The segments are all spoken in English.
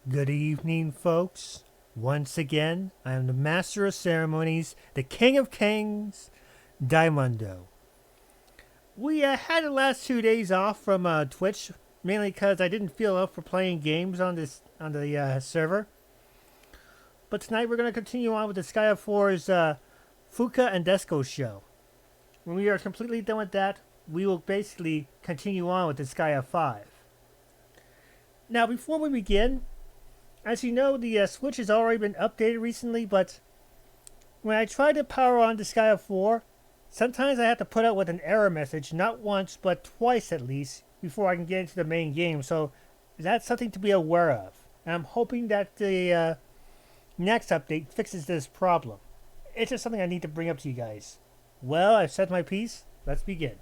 Good evening, folks. Once again, I am the Master of Ceremonies, the King of Kings, Diamundo. We had the last 2 days off from Twitch, mainly because I didn't feel up for playing games on the server. But tonight we're going to continue on with Disgaea 4's Fuka and Desco show. When we are completely done with that, we will basically continue on with Disgaea 5. Now, before we begin, as you know, the Switch has already been updated recently, but when I try to power on Disgaea 4, sometimes I have to put out with an error message, not once, but twice at least, before I can get into the main game. So that's something to be aware of. And I'm hoping that the next update fixes this problem. It's just something I need to bring up to you guys. Well, I've said my piece. Let's begin.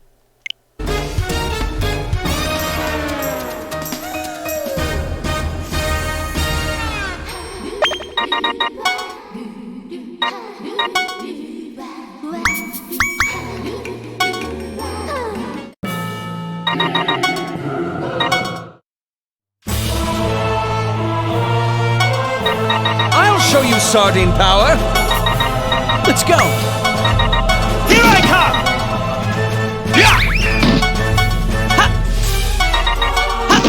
I'll show you sardine power! Let's go! Here I come! Yeah! Ha! Ha!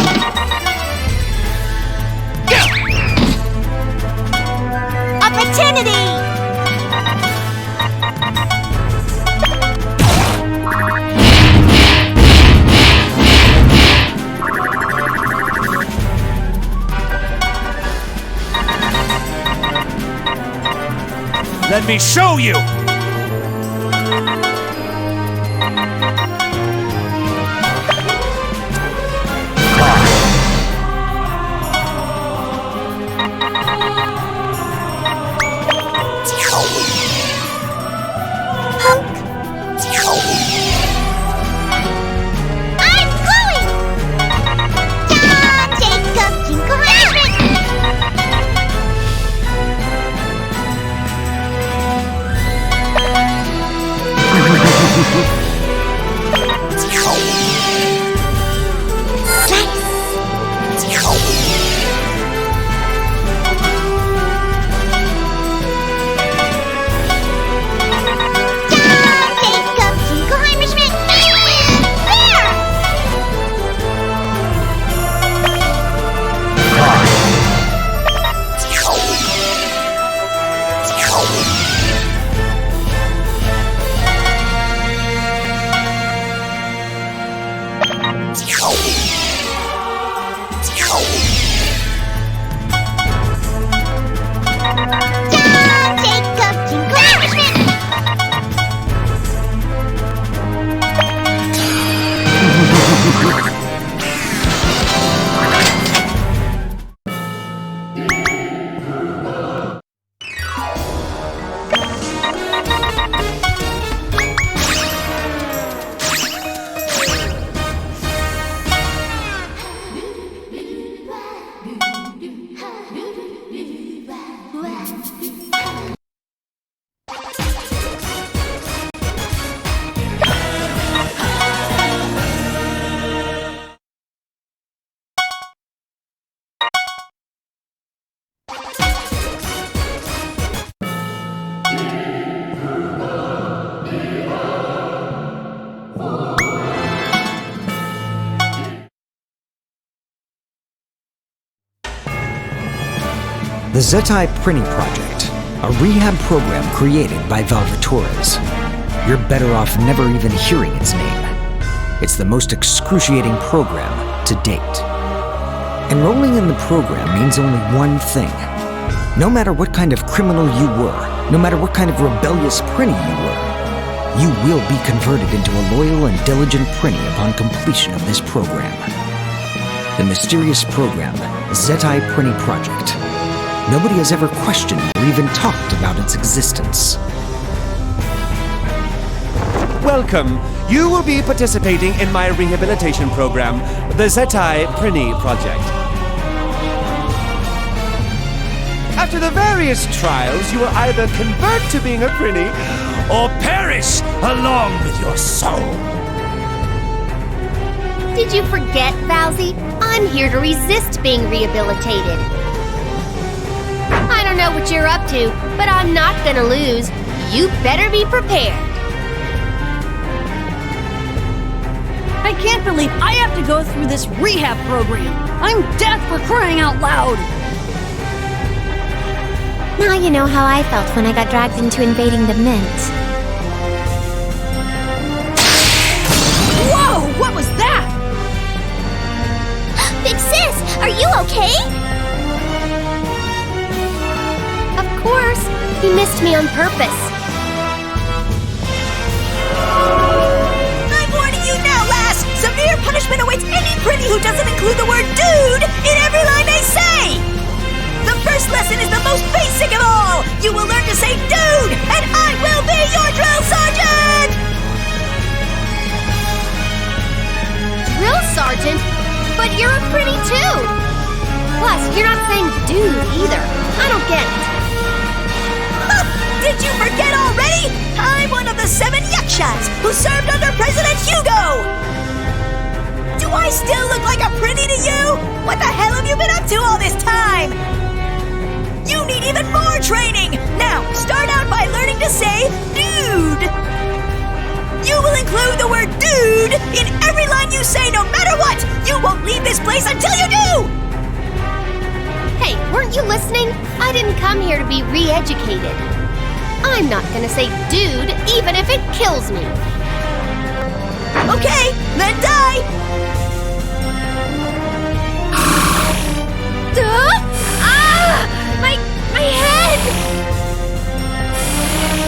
Yeah! Opportunity! Let me show you! The Zetai Printing Project, a rehab program created by Valvatores. You're better off never even hearing its name. It's the most excruciating program to date. Enrolling in the program means only one thing. No matter what kind of criminal you were, no matter what kind of rebellious Prinny you were, you will be converted into a loyal and diligent Prinny upon completion of this program. The mysterious program, Zetai Printing Project. Nobody has ever questioned or even talked about its existence. Welcome. You will be participating in my rehabilitation program, the Zetai Prinny Project. After the various trials, you will either convert to being a Prinny or perish along with your soul. Did you forget, Valzy? I'm here to resist being rehabilitated. I don't know what you're up to, but I'm not gonna lose. You better be prepared. I can't believe I have to go through this rehab program. I'm deaf for crying out loud. Now you know how I felt when I got dragged into invading the Mint. Whoa! What was that? Big Sis, are you okay? Of course. He missed me on purpose. I'm warning you now, lass! Severe punishment awaits any pretty who doesn't include the word dude in every line they say! The first lesson is the most basic of all! You will learn to say dude, and I will be your drill sergeant! Drill sergeant? But you're a pretty too! Plus, you're not saying dude either. I don't get it. Did you forget already? I'm one of the 7 yakshias who served under President Hugo! Do I still look like a pretty to you? What the hell have you been up to all this time? You need even more training! Now, start out by learning to say dude! You will include the word dude in every line you say no matter what! You won't leave this place until you do! Hey, weren't you listening? I didn't come here to be re-educated. I'm not gonna say dude, even if it kills me. Okay, then die! My head!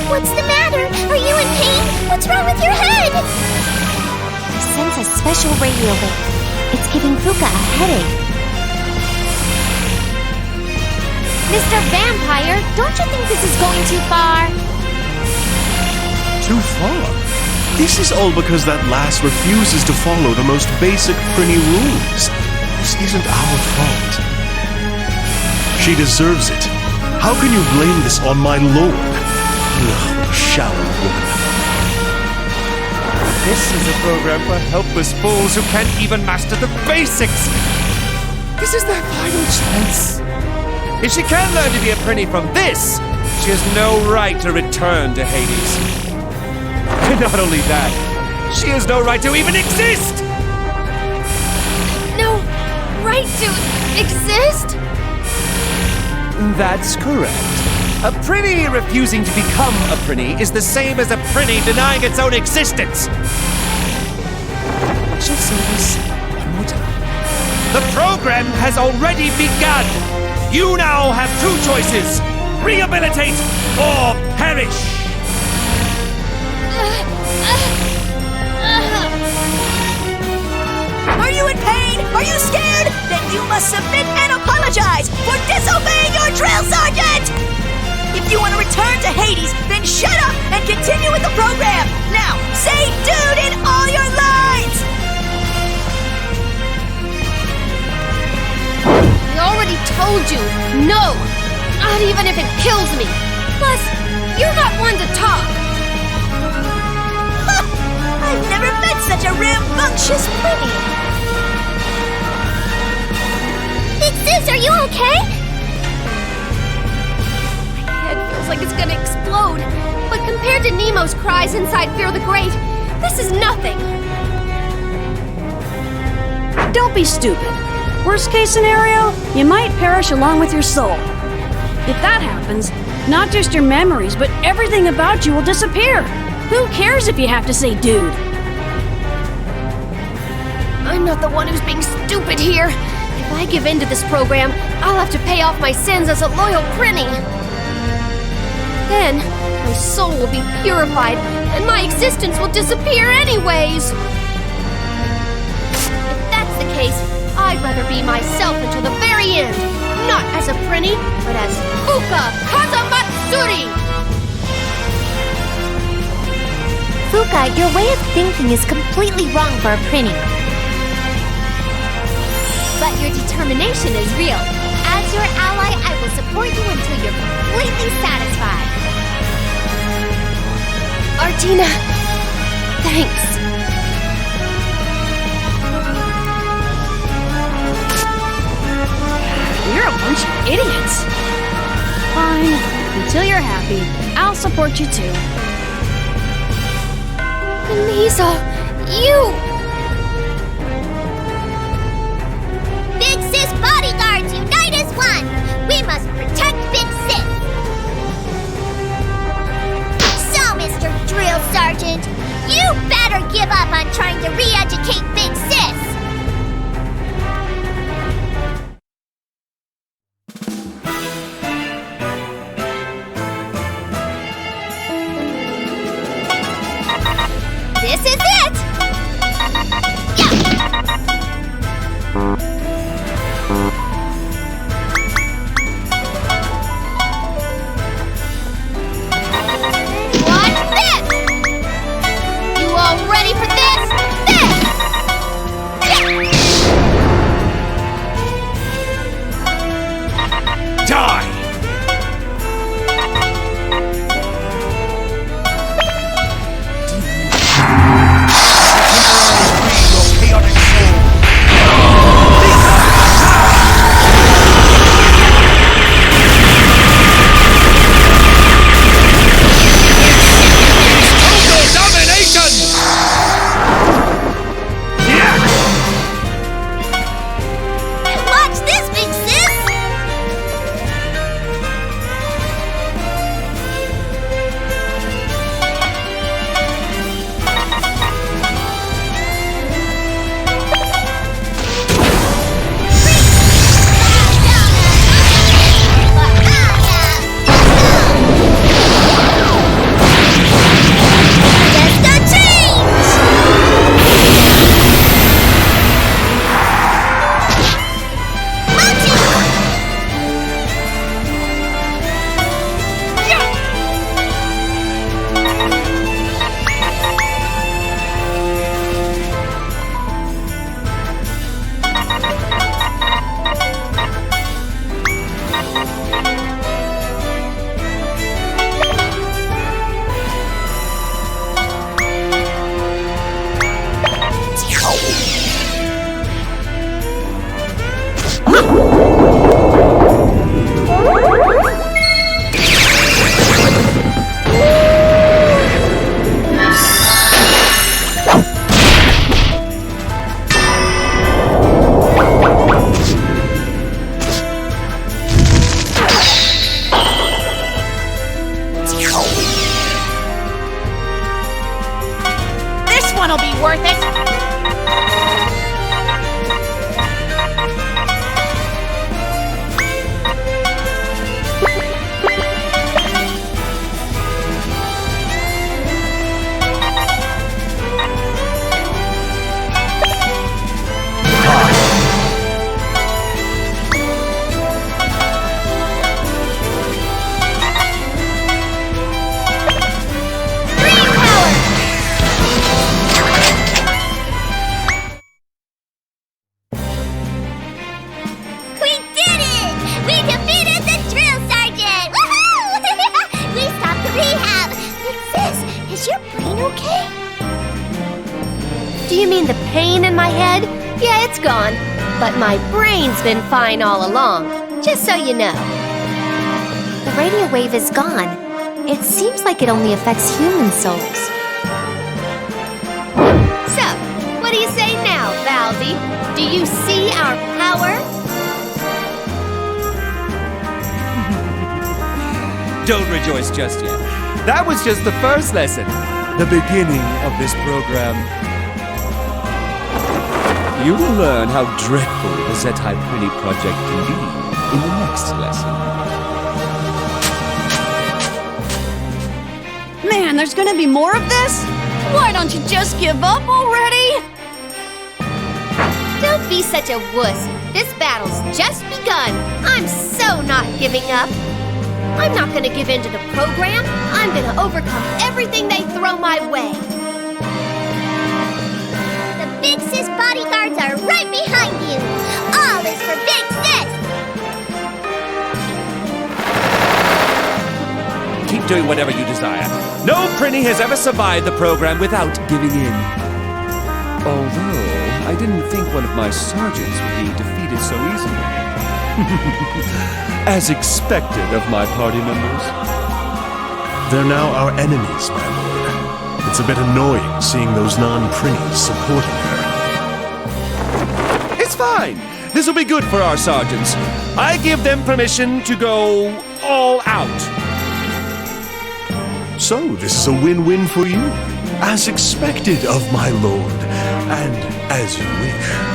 What's the matter? Are you in pain? What's wrong with your head? I sense a special radio wave. It's giving Fuka a headache. Mr. Vampire, don't you think this is going too far? Too far? This is all because that lass refuses to follow the most basic Prinny rules. This isn't our fault. She deserves it. How can you blame this on my lord? Ugh, shallow woman. This is a program for helpless fools who can't even master the basics. This is their final chance. If she can learn to be a Prinny from this, she has no right to return to Hades. And not only that, she has no right to even exist! No right to exist? That's correct. A Prinny refusing to become a Prinny is the same as a Prinny denying its own existence. I shall say this one more time. The program has already begun. You now have 2 choices. Rehabilitate or perish. Are you in pain? Are you scared? Then you must submit and apologize for disobeying your drill sergeant! If you want to return to Hades, then shut up and continue with the program! Now, say dude in all your lines! I already told you, no! Not even if it kills me! Plus, you're not one to talk! I've never met such a rambunctious Prinny! Big Sis, are you okay? My head feels like it's gonna explode. But compared to Nemo's cries inside Fear the Great, this is nothing. Don't be stupid. Worst case scenario, you might perish along with your soul. If that happens, not just your memories, but everything about you will disappear. Who cares if you have to say dude? I'm not the one who's being stupid here. If I give in to this program, I'll have to pay off my sins as a loyal Prinny. Then, my soul will be purified, and my existence will disappear anyways. If that's the case, I'd rather be myself until the very end. Not as a Prinny, but as Fuka Kazamatsuri! Fuka, your way of thinking is completely wrong for a Prinny. But your determination is real. As your ally, I will support you until you're completely satisfied. Artina, thanks. You're a bunch of idiots. fine. Until you're happy, I'll support you too. Lisa, you... Big Sis bodyguards, unite as one! We must protect Big Sis! So, Mr. Drill Sergeant, you better give up on trying to re-educate Big Sis! This is it! Yeah! Watch this! You all ready for this? This! Yeah! Die! Watch this, Big Sis! Just a change! This one'll be worth it! Green power! We did it! We defeated the drill sergeant! Woohoo! We stopped the rehab! Big Sis, is your brain okay? Do you mean the pain in my head? Yeah, it's gone. But my brain's been fine all along, just so you know. The radio wave is gone. It seems like it only affects human souls. So, what do you say now, Valdi? Do you see our power? Don't rejoice just yet. That was just the first lesson. The beginning of this program. You will learn how dreadful the Zetai Prinny project can be in the next lesson. Man, there's gonna be more of this? Why don't you just give up already? Don't be such a wuss. This battle's just begun. I'm so not giving up. I'm not gonna give in to the program. I'm gonna overcome everything they throw my way. The Big Sis bodyguards are right behind you. All is for Big Sis. Keep doing whatever you desire. No Prinny has ever survived the program without giving in. Although, I didn't think one of my sergeants would be defeated so easily. As expected of my party members. They're now our enemies, my lord. It's a bit annoying seeing those non-Prinnies supporting her. It's fine. This will be good for our sergeants. I give them permission to go all out. So, this is a win-win for you. As expected of my lord, and as you wish.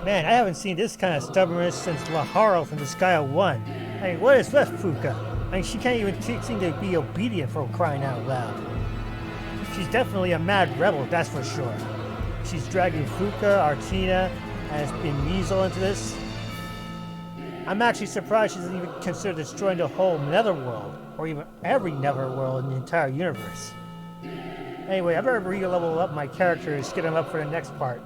Man, I haven't seen this kind of stubbornness since Laharo from Disgaea 1. I mean, what is with Fuka? I mean, she can't even seem to be obedient for crying out loud. She's definitely a mad rebel, that's for sure. She's dragging Fuka, Artina, and Measle into this. I'm actually surprised she doesn't even consider destroying the whole netherworld, or even every netherworld in the entire universe. Anyway, I better re-level up my characters to get them up for the next part.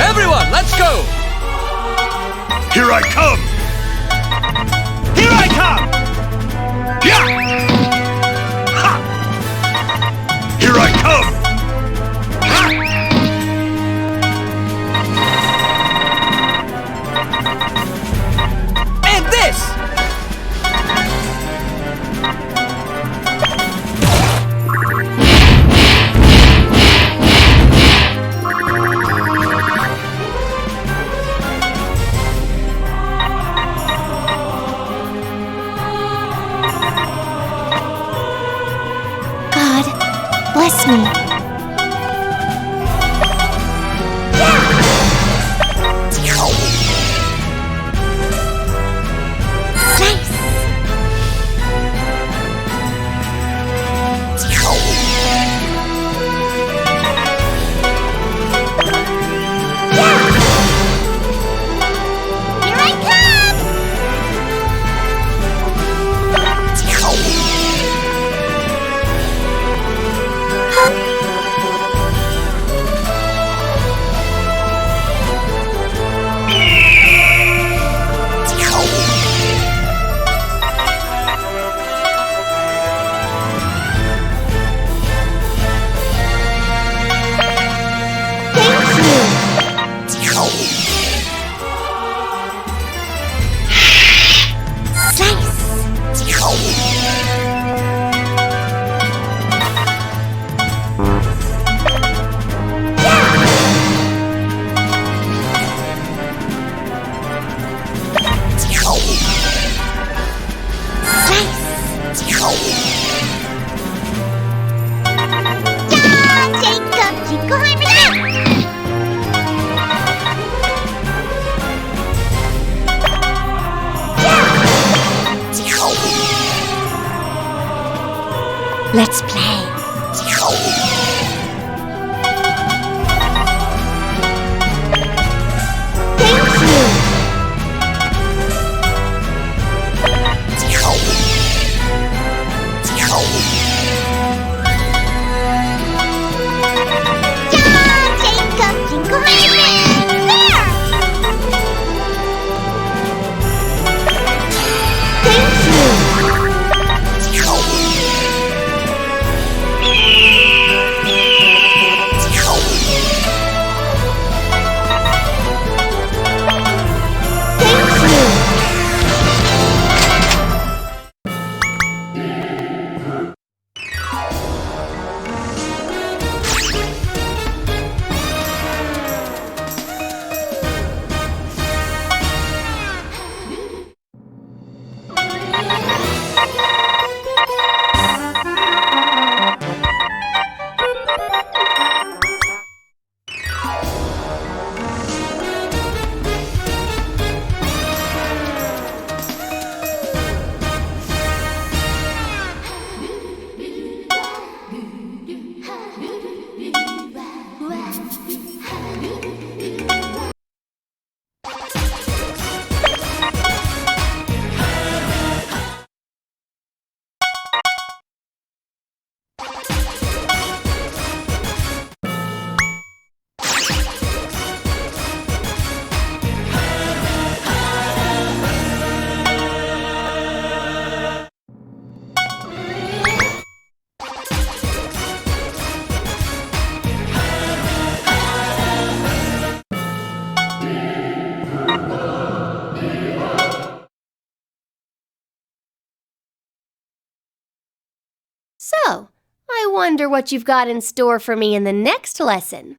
Everyone, let's go! Here I come! Here I come! Yeah! Ha! Here I come! Ha! And this! Bless me. Let's play. wonder what you've got in store for me in the next lesson.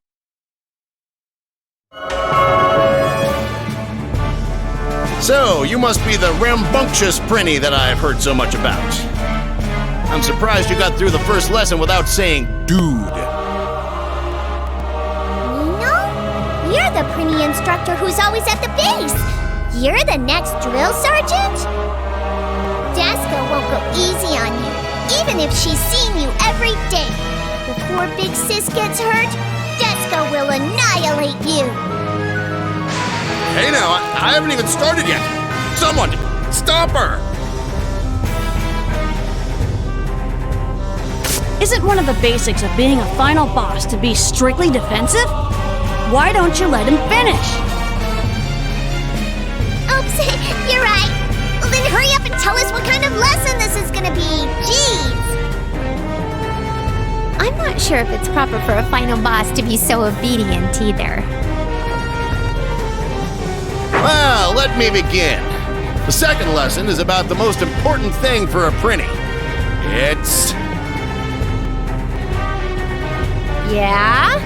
So, you must be the rambunctious Prinny that I've heard so much about. I'm surprised you got through the first lesson without saying dude. Nino? You're the Prinny instructor who's always at the base. You're the next drill sergeant? Desco won't go easy on you, even if she's seen you every day. Before Big Sis gets hurt, Desco will annihilate you. Hey now, I haven't even started yet. Someone, stop her! Isn't one of the basics of being a final boss to be strictly defensive? Why don't you let him finish? Oops, you're right. Well, then hurry up and tell us what kind of lesson this is gonna be. Jeez. I'm not sure if it's proper for a final boss to be so obedient either. Well, let me begin. The second lesson is about the most important thing for a Prinny. It's... Yeah?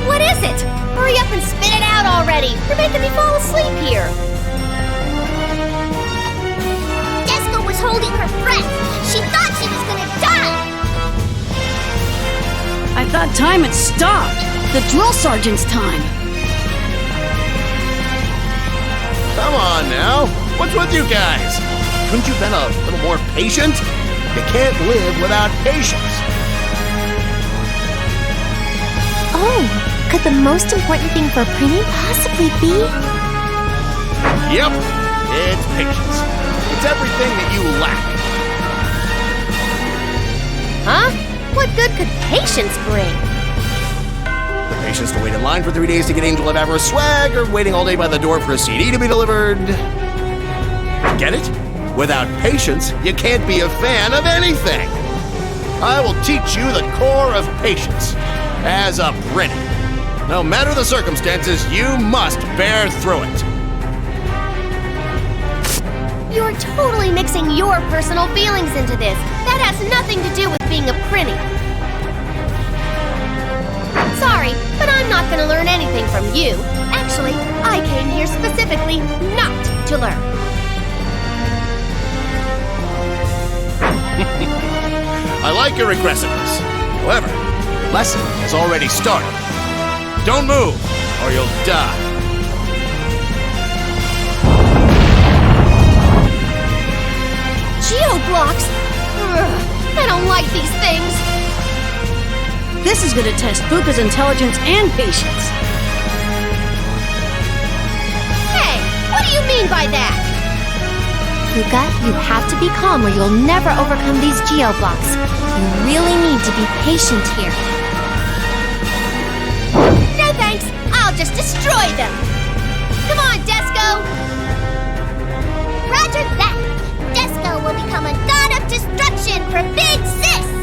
What is it? Hurry up and spit it out already! You're making me fall asleep here! Desco was holding her breath! She thought she was gonna die! I thought time had stopped. The drill sergeant's time. Come on now. What's with you guys? Couldn't you have been a little more patient? You can't live without patience. Oh, could the most important thing for Prinny possibly be? Yep, it's patience. It's everything that you lack. Huh? What good could patience bring? The patience to wait in line for 3 days to get Angel of Avarice swag, or waiting all day by the door for a CD to be delivered. Get it? Without patience, you can't be a fan of anything. I will teach you the core of patience. As a Prinny. No matter the circumstances, you must bear through it. You're totally mixing your personal feelings into this. That has nothing to do with being a Prinny. Sorry, but I'm not gonna learn anything from you. Actually, I came here specifically not to learn. I like your aggressiveness. However, the lesson has already started. Don't move, or you'll die. Geoblocks? Ugh, I don't like these things. This is gonna test Fuka's intelligence and patience. Hey, what do you mean by that? Fuka, you have to be calm or you'll never overcome these geoblocks. You really need to be patient here. No thanks, I'll just destroy them. Come on, Desco. Roger that. Desco will become a god of destruction for Big Sis.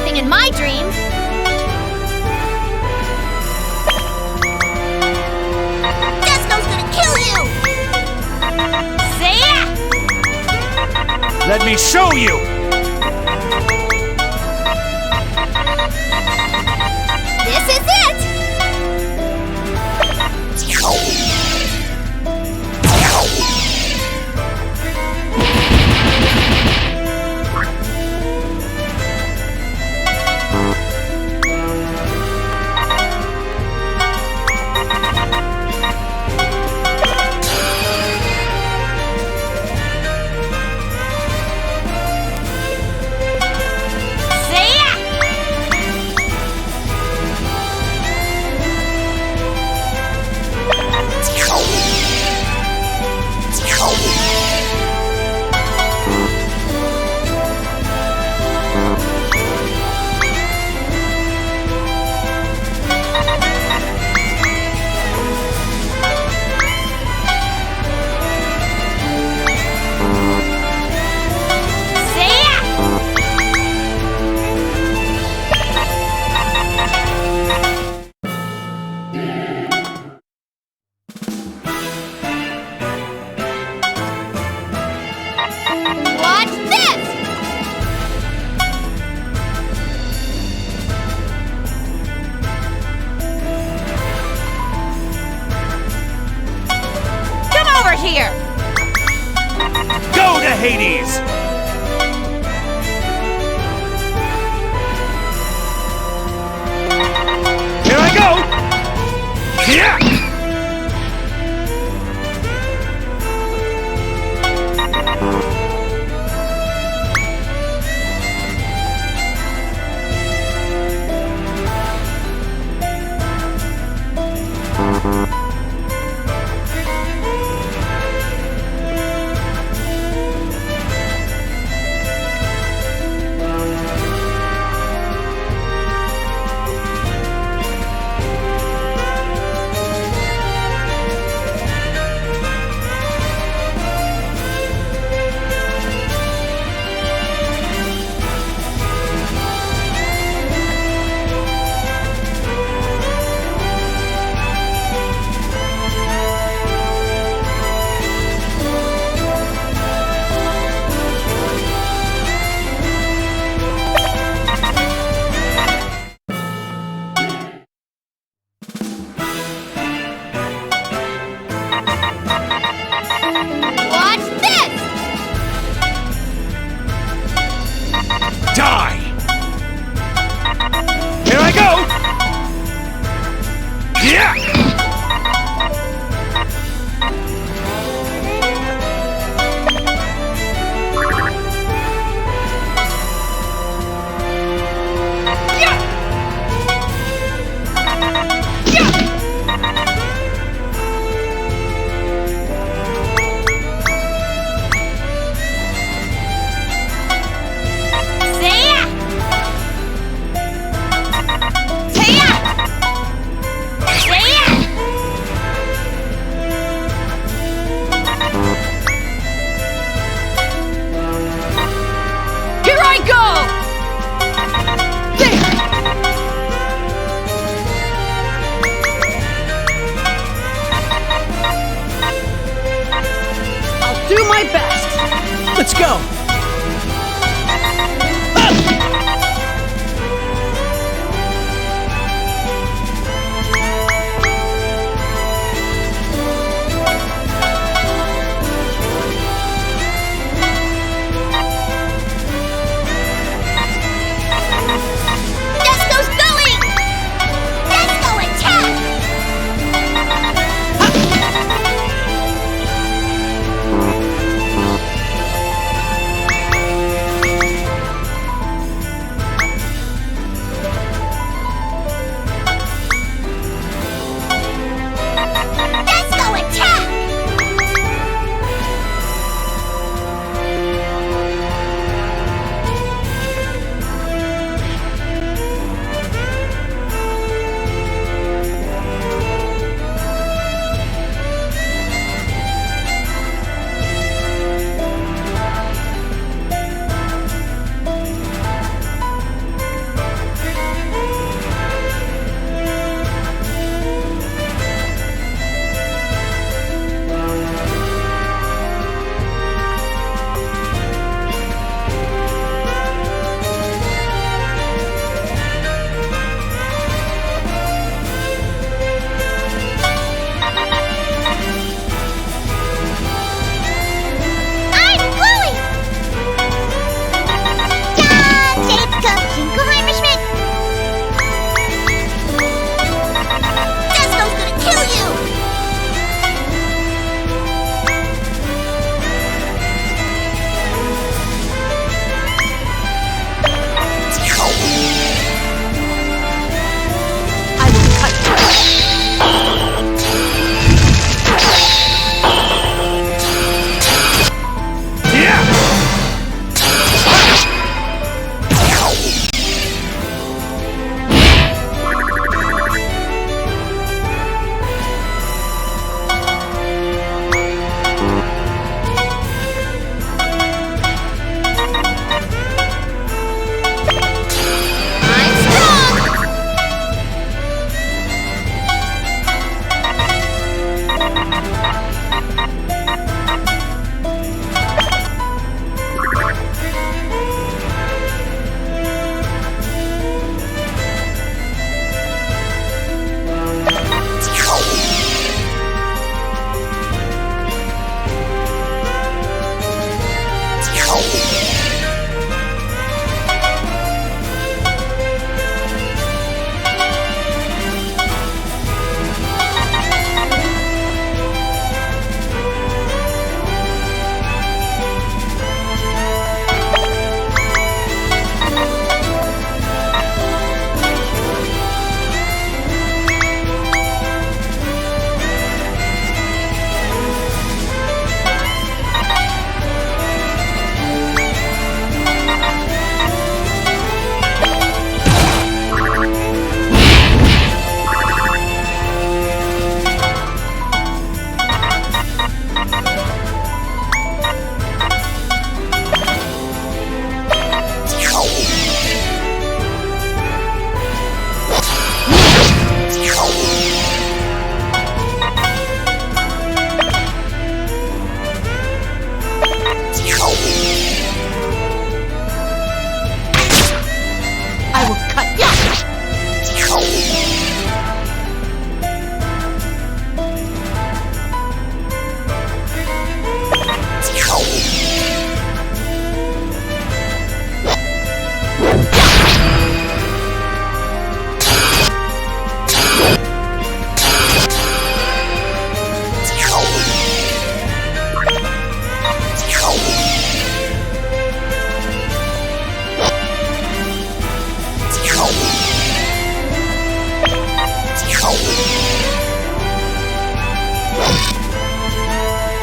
In my dream. Desco's gonna kill you! Desgaea! Let me show you! This is it!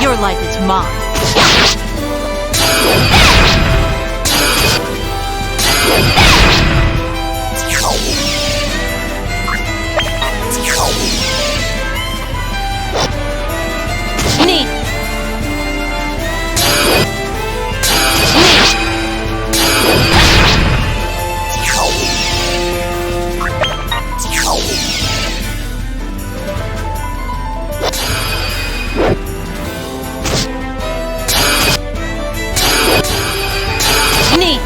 Your life is mine. Neat. Neat.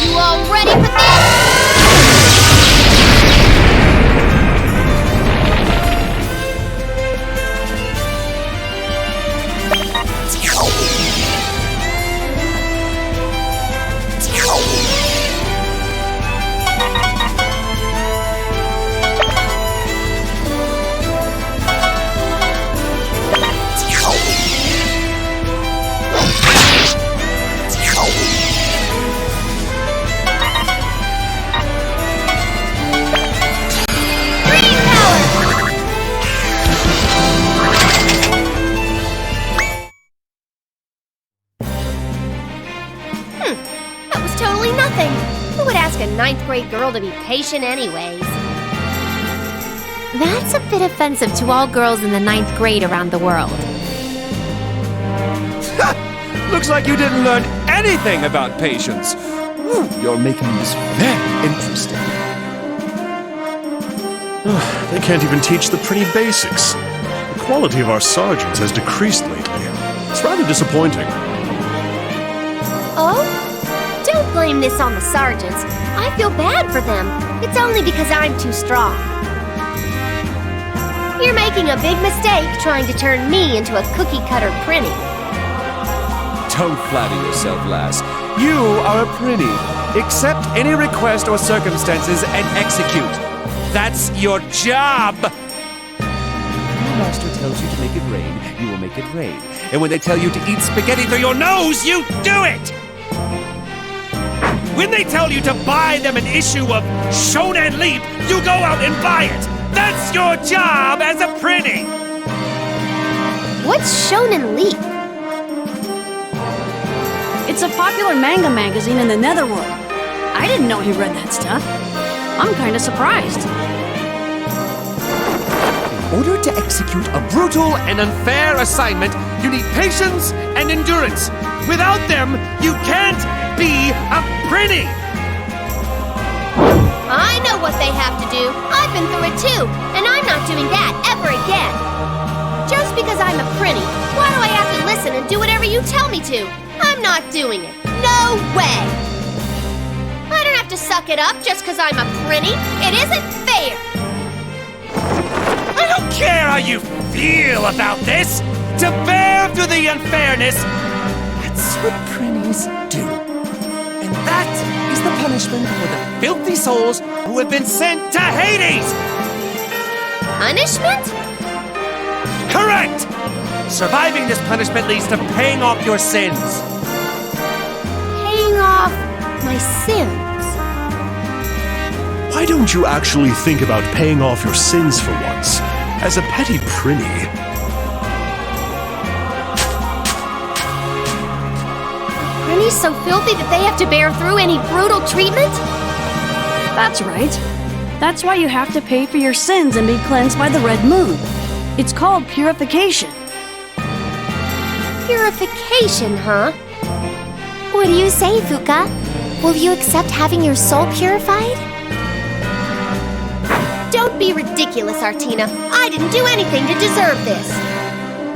You all ready for this? Green power! That was totally nothing. Who would ask a 9th grade girl to be patient anyways? That's a bit offensive to all girls in the 9th grade around the world. Looks like you didn't learn anything about patience. Ooh, you're making this very interesting. They can't even teach the pretty basics. The quality of our sergeants has decreased lately. It's rather disappointing. Oh? Don't blame this on the sergeants. I feel bad for them. It's only because I'm too strong. You're making a big mistake trying to turn me into a cookie-cutter prinny. Don't flatter yourself, lass. You are a prinny. Accept any request or circumstances and execute. That's your job. When your master tells you to make it rain, you will make it rain. And when they tell you to eat spaghetti through your nose, you do it! When they tell you to buy them an issue of Shonen Leap, you go out and buy it! That's your job as a prinny! What's Shonen Leap? It's a popular manga magazine in the Netherworld. I didn't know he read that stuff. I'm kind of surprised. In order to execute a brutal and unfair assignment, you need patience and endurance. Without them, you can't be a prinny! I know what they have to do. I've been through it too, and I'm not doing that ever again. Just because I'm a prinny, why do I have to listen and do whatever you tell me to? I'm not doing it. No way! I don't have to suck it up just because I'm a prinny. It isn't fair. I don't care how you feel about this! To bear through the unfairness, that's what prinnies do. And that is the punishment for the filthy souls who have been sent to Hades! Punishment? Correct! Surviving this punishment leads to paying off your sins. Paying off my sins. Why don't you actually think about paying off your sins for once? As a petty prinny. Prinny bodies so filthy that they have to bear through any brutal treatment? That's right. That's why you have to pay for your sins and be cleansed by the red moon. It's called purification. Purification, huh? What do you say, Fuka? Will you accept having your soul purified? Don't be ridiculous, Artina. I didn't do anything to deserve this.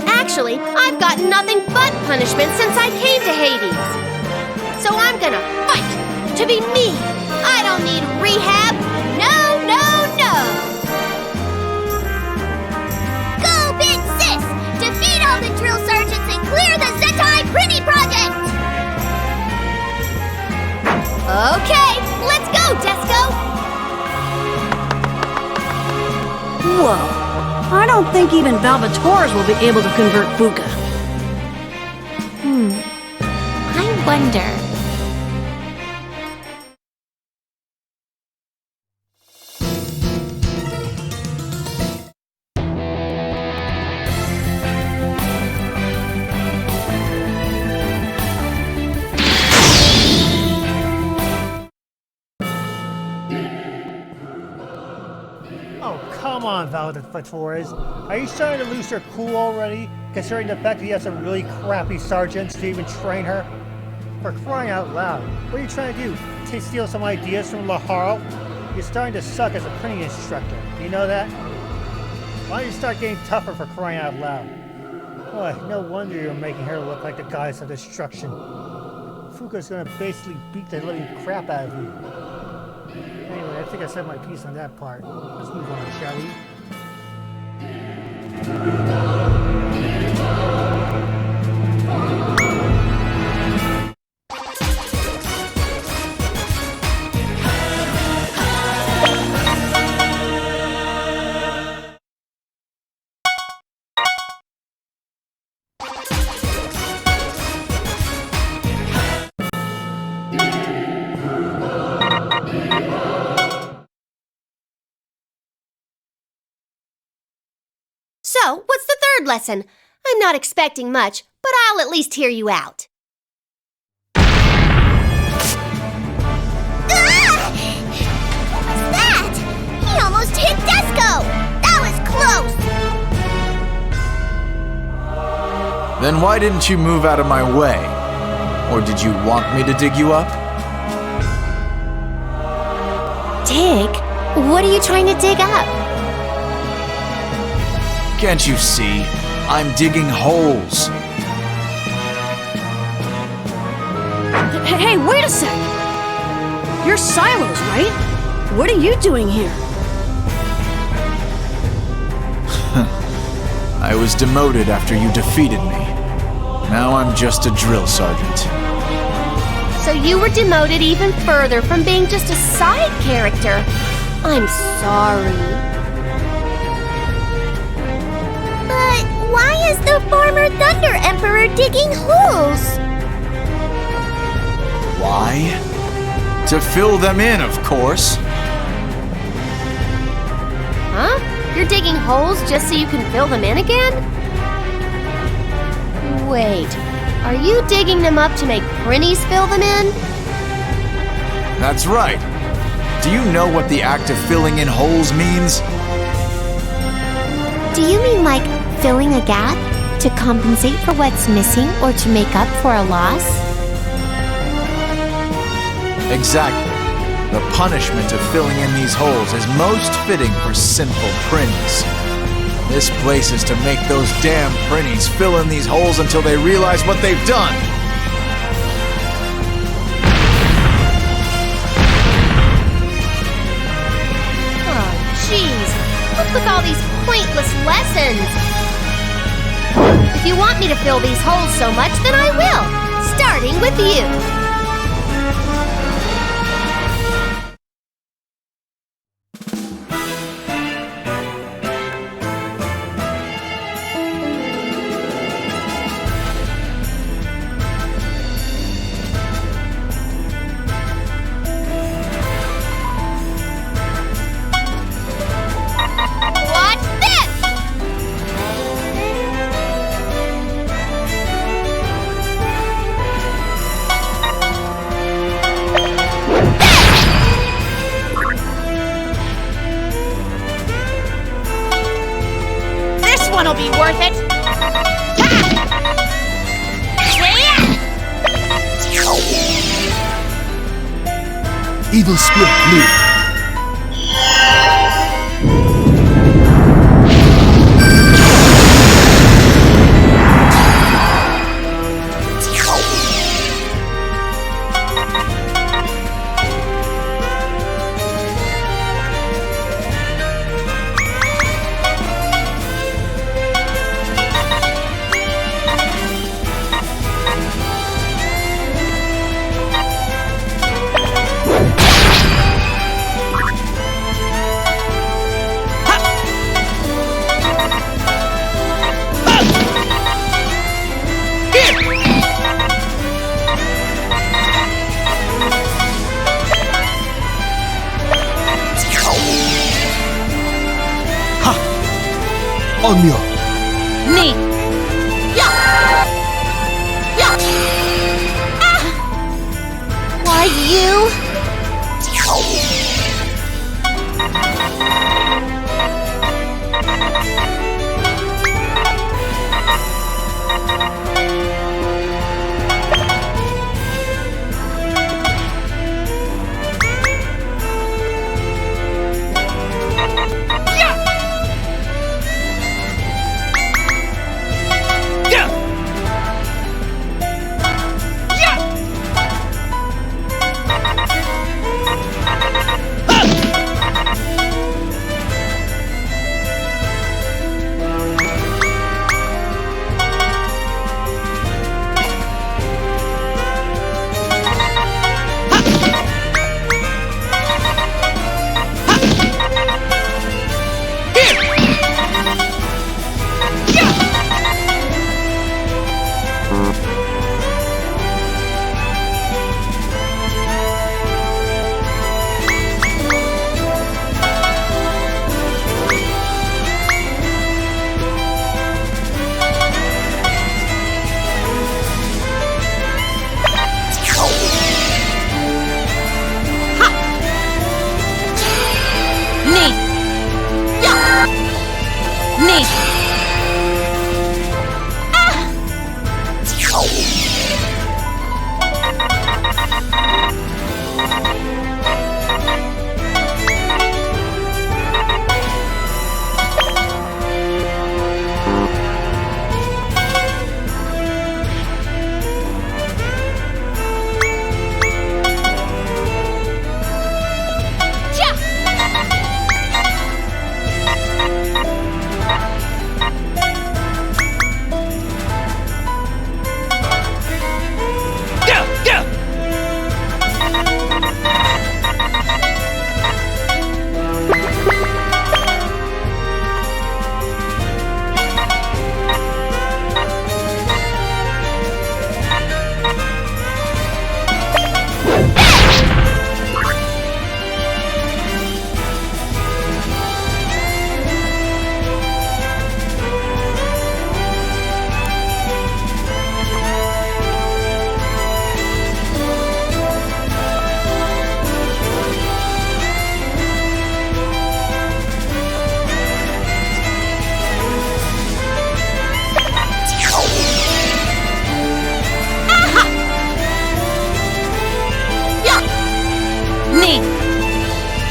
Actually, I've gotten nothing but punishment since I came to Hades. So I'm gonna fight to be me. I don't need rehab. No, no, no. Go, Big Sis! Defeat all the drill sergeants and clear the Zetai Pretty Project! Okay, let's go, Desco! Whoa. I don't think even Valvatores will be able to convert Fuka. I wonder... Oh, come on, Valvatores. Are you starting to lose your cool already, considering the fact that you have some really crappy sergeants to even train her? For crying out loud, what are you trying to do? Steal some ideas from Laharo? You're starting to suck as a printing instructor. Do you know that? Why don't you start getting tougher for crying out loud? Boy, no wonder you're making her look like the goddess of destruction. Fuka's gonna basically beat the living crap out of you. Anyway, I think I said my piece on that part. Let's move on, shall we? So, what's the third lesson? I'm not expecting much, but I'll at least hear you out. Ah! What was that? He almost hit Desco! That was close! Then why didn't you move out of my way? Or did you want me to dig you up? Dig? What are you trying to dig up? Can't you see? I'm digging holes. Hey, wait a sec! You're Silos, right? What are you doing here? I was demoted after you defeated me. Now I'm just a drill sergeant. So you were demoted even further from being just a side character. I'm sorry. But why is the former Thunder Emperor digging holes? Why? To fill them in, of course. Huh? You're digging holes just so you can fill them in again? Wait, are you digging them up to make Prinnies fill them in? That's right. Do you know what the act of filling in holes means? Do you mean like filling a gap to compensate for what's missing or to make up for a loss? Exactly. The punishment of filling in these holes is most fitting for simple Prinnies. This place is to make those damn Prinnies fill in these holes until they realize what they've done. Oh, jeez. What's with all these pointless lessons? If you want me to fill these holes so much, then I will. Starting with you. What's this? Evil spirit, leave. Onmyo. Knee. Yeah. Yeah. Ah. Why you?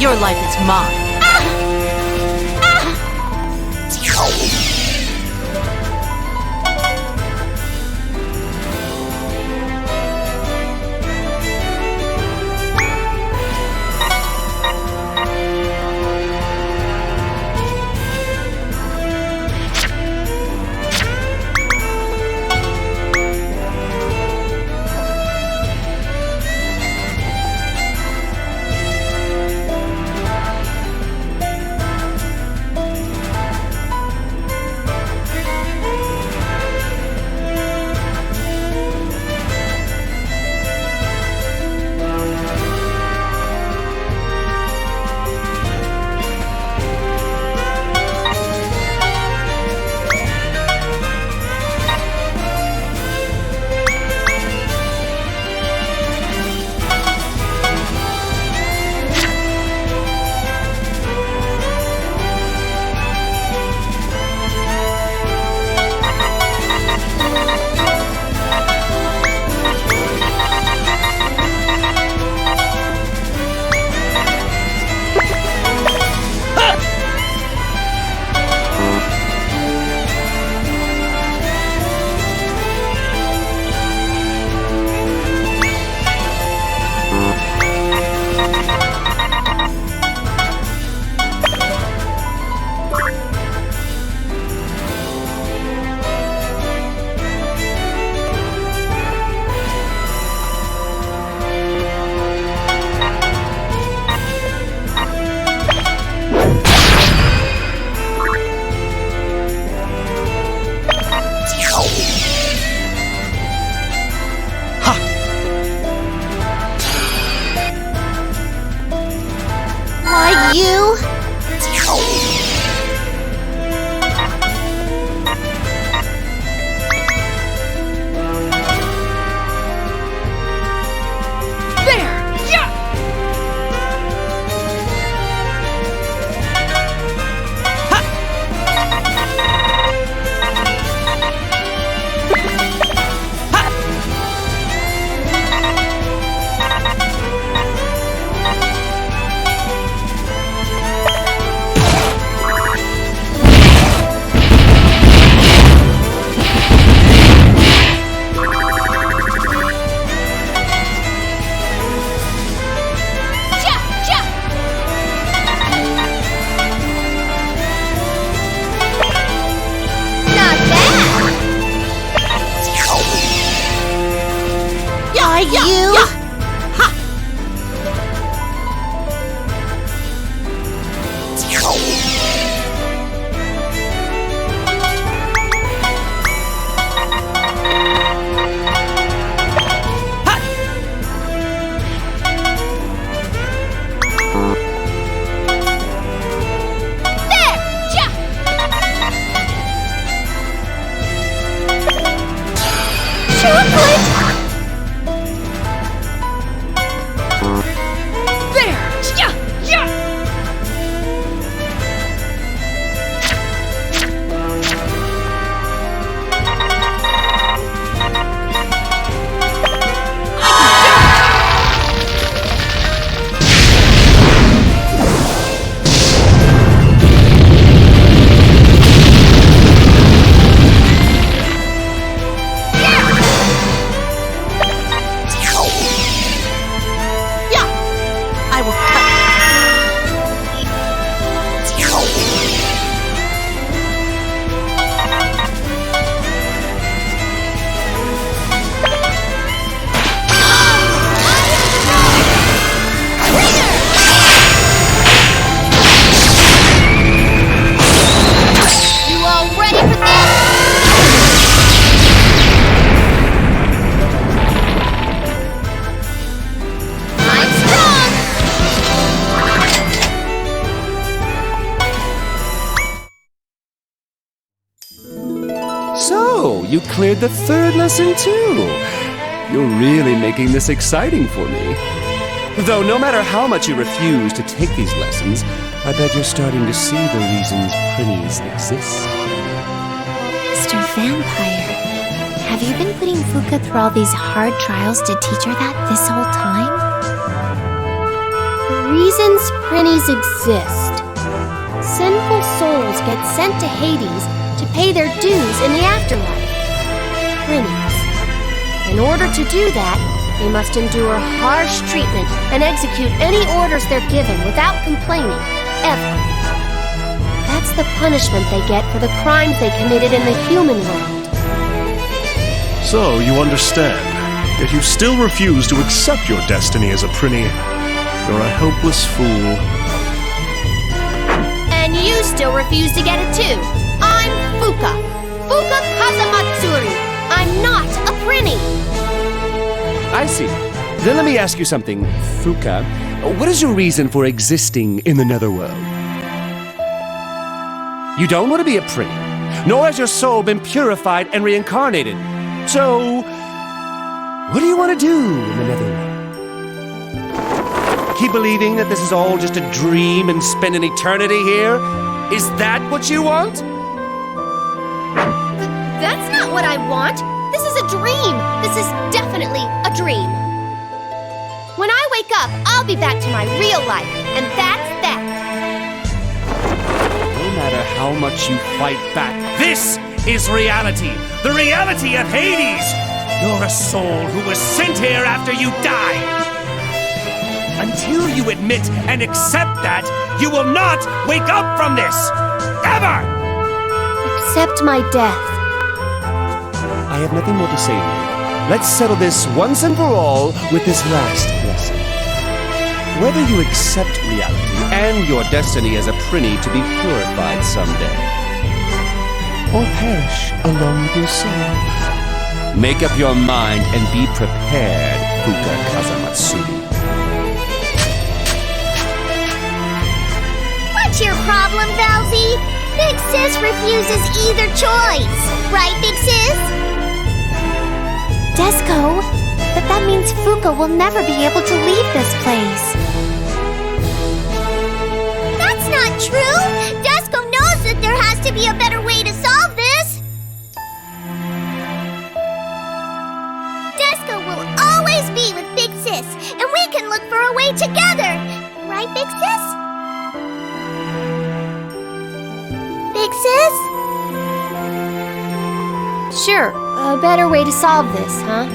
Your life is mine. cleared the third lesson too. You're really making this exciting for me. Though no matter how much you refuse to take these lessons, I bet you're starting to see the reasons Prinnies exist. Mr. Vampire, have you been putting Fuka through all these hard trials to teach her that this whole time? The reasons Prinnies exist. Sinful souls get sent to Hades to pay their dues in the afterlife. Prinnies. In order to do that, they must endure harsh treatment and execute any orders they're given without complaining, ever. That's the punishment they get for the crimes they committed in the human world. So, you understand, yet you still refuse to accept your destiny as a Prinny. You're a helpless fool. And you still refuse to get it too. I'm Fuka. Fuka Kazamatsuri. I'm not a Prinny. I see. Then let me ask you something, Fuka. What is your reason for existing in the Netherworld? You don't want to be a Prinny, nor has your soul been purified and reincarnated. So, what do you want to do in the Netherworld? Keep believing that this is all just a dream and spend an eternity here? Is that what you want? That's not what I want. This is a dream. This is definitely a dream. When I wake up, I'll be back to my real life, and that's that. No matter how much you fight back, this is reality. The reality of Hades. You're a soul who was sent here after you died. Until you admit and accept that, you will not wake up from this. Ever! Accept my death. I have nothing more to say to you. Let's settle this once and for all with this last lesson. Whether you accept reality and your destiny as a Prinny to be purified someday, or perish along with your soul, make up your mind and be prepared, Fuka Kazamatsuri. What's your problem, Valzy? Big Sis refuses either choice. Right, Big Sis? Desco, but that means Fuka will never be able to leave this place. That's not true! Desco knows that there has to be a better way to solve this! Desco will always be with Big Sis, and we can look for a way together! Right, Big Sis? Big Sis? Sure, a better way to solve this, huh?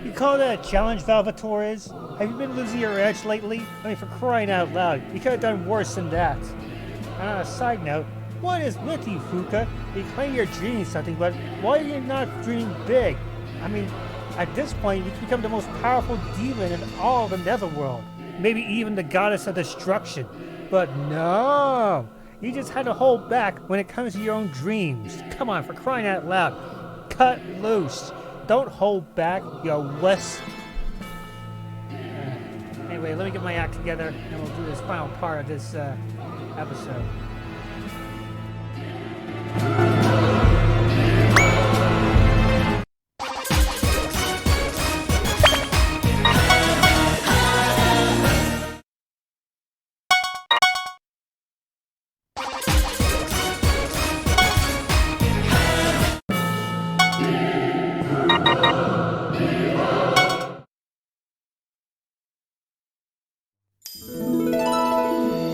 You call that a challenge, Valvatores? Have you been losing your edge lately? I mean, for crying out loud, you could have done worse than that. And on a side note, what is with you, Fuka? You claim you're dreaming something, but why are you not dreaming big? I mean, at this point, you could become the most powerful demon in all the Netherworld. Maybe even the goddess of destruction. But no! You just had to hold back when it comes to your own dreams. Come on, for crying out loud. Cut loose. Don't hold back, you wuss. Anyway, let me get my act together, and we'll do this final part of this episode.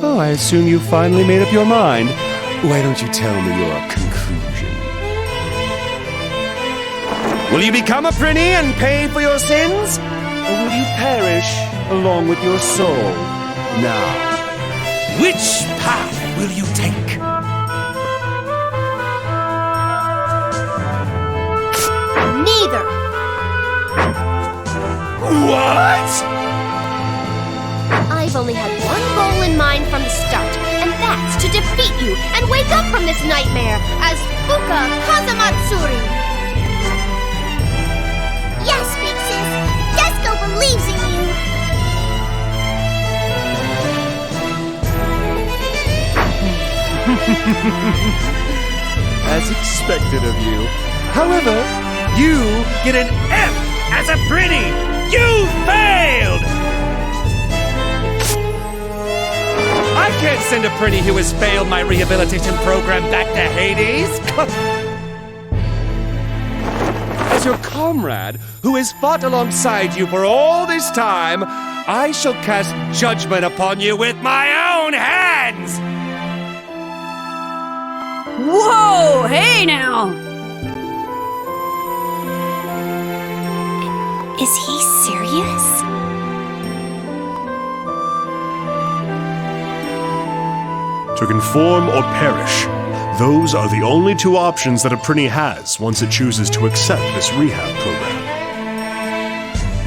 Oh, I assume you finally made up your mind. Why don't you tell me your conclusion? Will you become a Prinny and pay for your sins? Or will you perish along with your soul? Now, which path will you take? Neither. What? I've only had one goal in mind from the start, and that's to defeat defeat you and wake up from this nightmare as Fuka Kazamatsuri. Yes, Big Sis. Desco believes in you. As expected of you. However, you get an F as a pretty. You failed! I can't send a pretty who has failed my rehabilitation program back to Hades. As your comrade, who has fought alongside you for all this time, I shall cast judgment upon you with my own hands! Whoa! Hey now! Is he serious? To conform or perish, those are the only two options that a Prinny has once it chooses to accept this rehab program.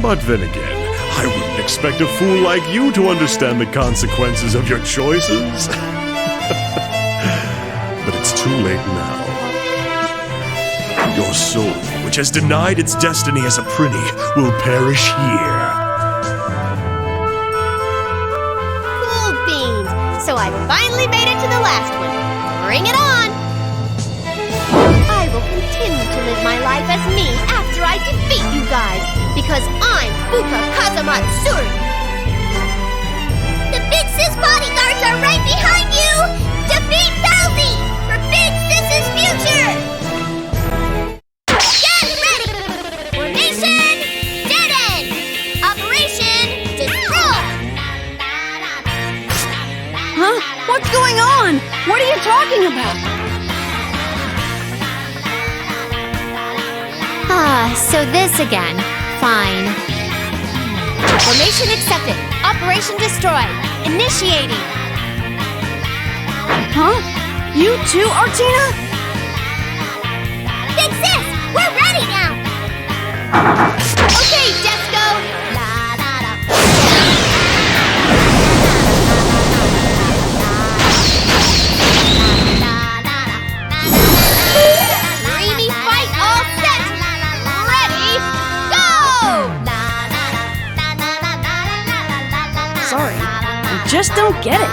But then again, I wouldn't expect a fool like you to understand the consequences of your choices. But it's too late now. Your soul, which has denied its destiny as a Prinny, will perish here. Cool beans. So I finally made it to the last one. Bring it on! I will continue to live my life as me after I defeat you guys, because I'm Fuka Kazamatsuri. The Big Sis bodyguards are right behind you! Defeat Bowsy for Big Sis's future! Get ready! Formation Dead End! Operation Destroy! Huh? What's going on? What are you talking about? So this again. Fine. Formation accepted. Operation Destroy. Initiating. Huh? You too, Artina? Big Sis, we're ready now! Okay, Desco. Dreamy fight all set. Ready, go! Sorry, I just don't get it.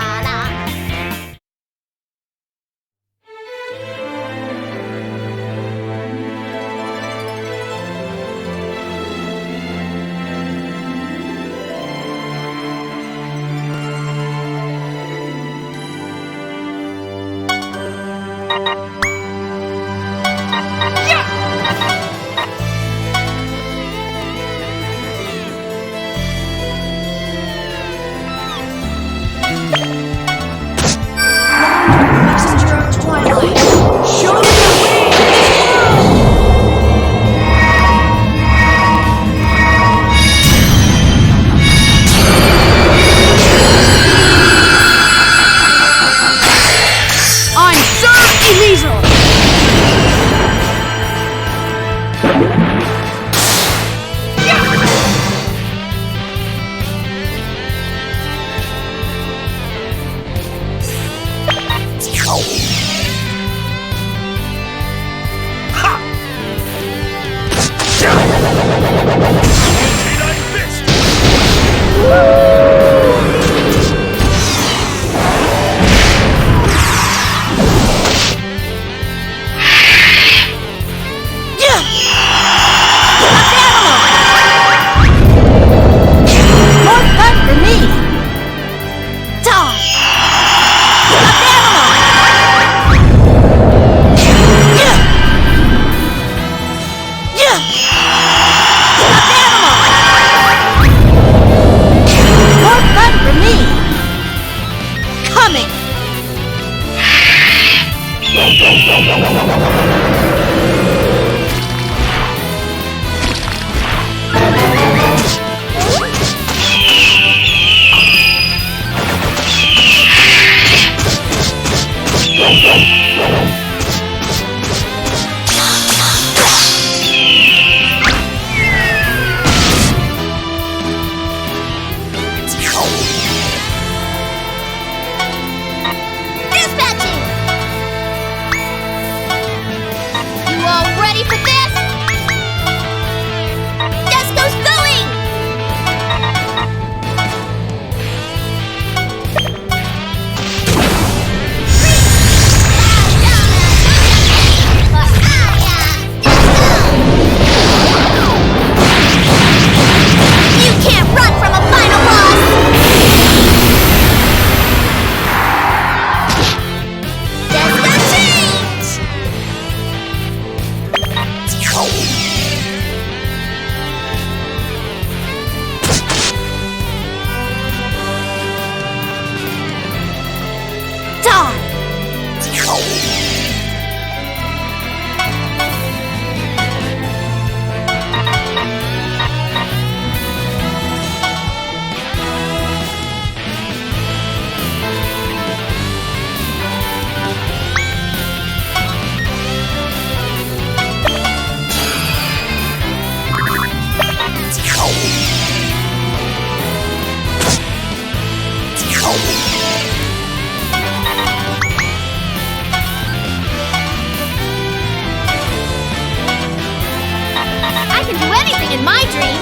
even in my dream.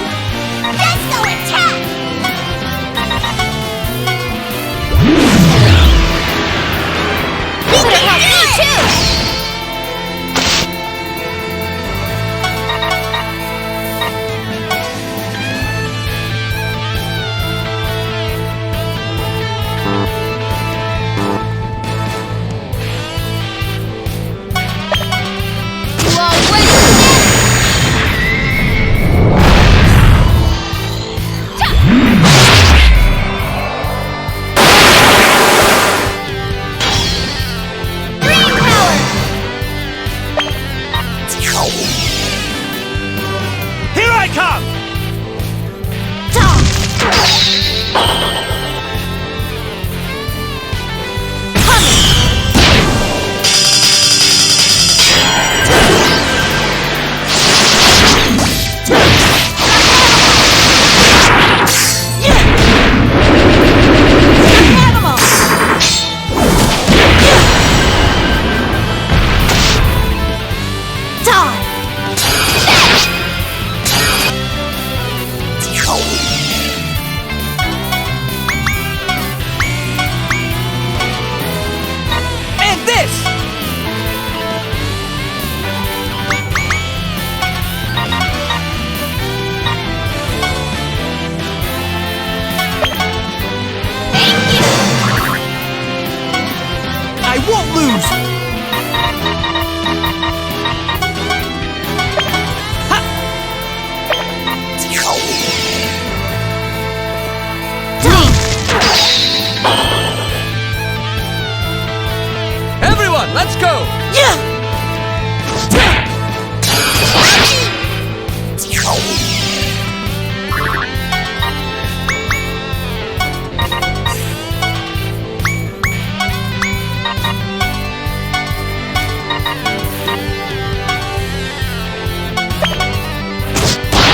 Desco attack! You could have helped me too! You all ready for this? Green power! Here I come! And this! I won't lose! Everyone, let's go!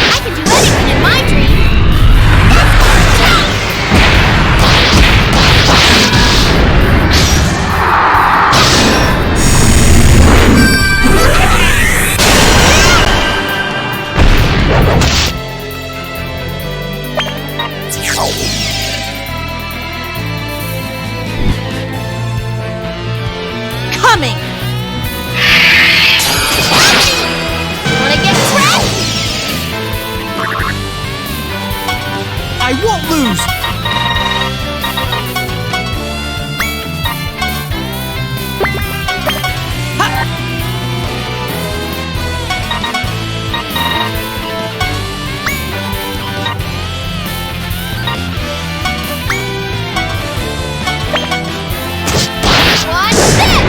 I can do anything in my dream. Coming! Wanna get wrecked? I won't lose! Watch this!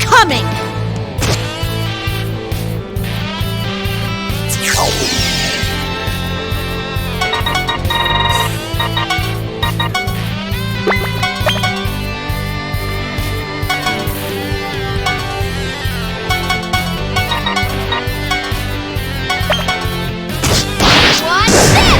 Coming! Watch this!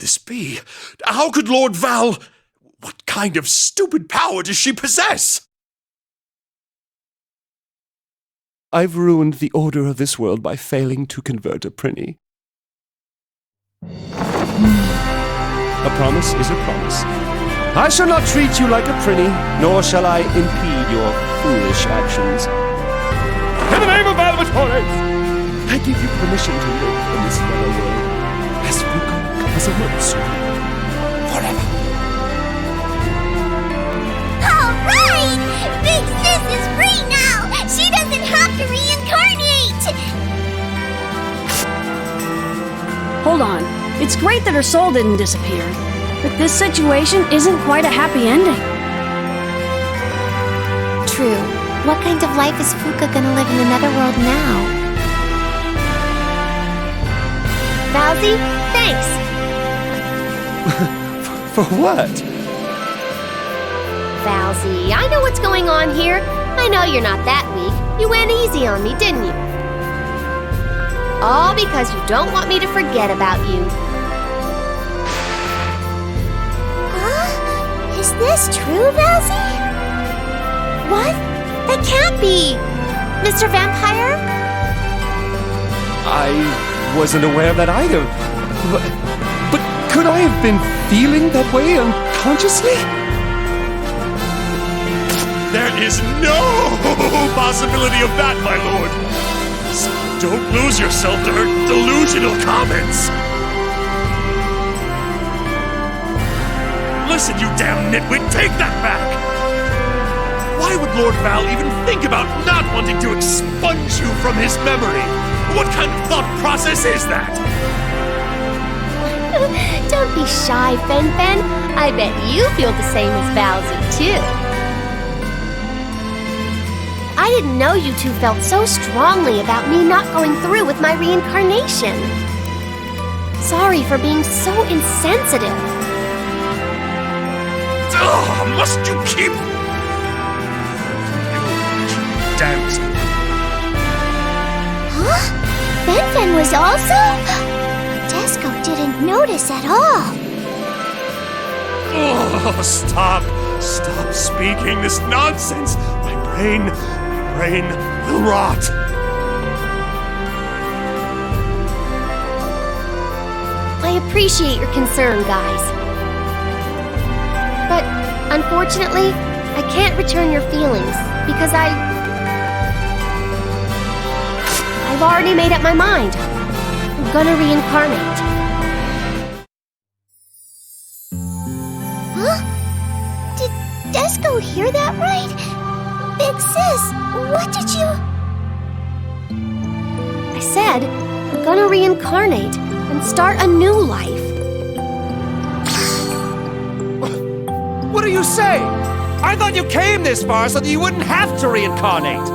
this be? How could Lord Val... What kind of stupid power does she possess? I've ruined the order of this world by failing to convert a Prinny. A promise is a promise. I shall not treat you like a Prinny, nor shall I impede your foolish actions. In the name of Valvatore, I give you permission to live in this fellow world as Fuka Kazumatsu forever. All right! Big Sis is free now! She doesn't have to reincarnate! Hold on. It's great that her soul didn't disappear, but this situation isn't quite a happy ending. True. What kind of life is Fuka gonna live in the Netherworld now? Valzy, thanks! For what? Valzy, I know what's going on here. I know you're not that weak. You went easy on me, didn't you? All because you don't want me to forget about you. Is this true, Valzy? What? That can't be! Mr. Vampire? I wasn't aware of that either. But could I have been feeling that way unconsciously? There is no possibility of that, my lord. So don't lose yourself to her delusional comments. Listen, you damn nitwit, take that back! Why would Lord Val even think about not wanting to expunge you from his memory? What kind of thought process is that? Don't be shy, Fen. I bet you feel the same as Valzy, too. I didn't know you two felt so strongly about me not going through with my reincarnation. Sorry for being so insensitive. Ugh, must you keep... Damn. Huh? Fen was also? Desco didn't notice at all. Oh, stop speaking this nonsense. My brain will rot. I appreciate your concern, guys. But, unfortunately, I can't return your feelings, because I've already made up my mind. I'm gonna reincarnate. Huh? Did Desco hear that right? Big Sis, what did you... I said, I'm gonna reincarnate and start a new life. What are you saying? I thought you came this far so that you wouldn't have to reincarnate.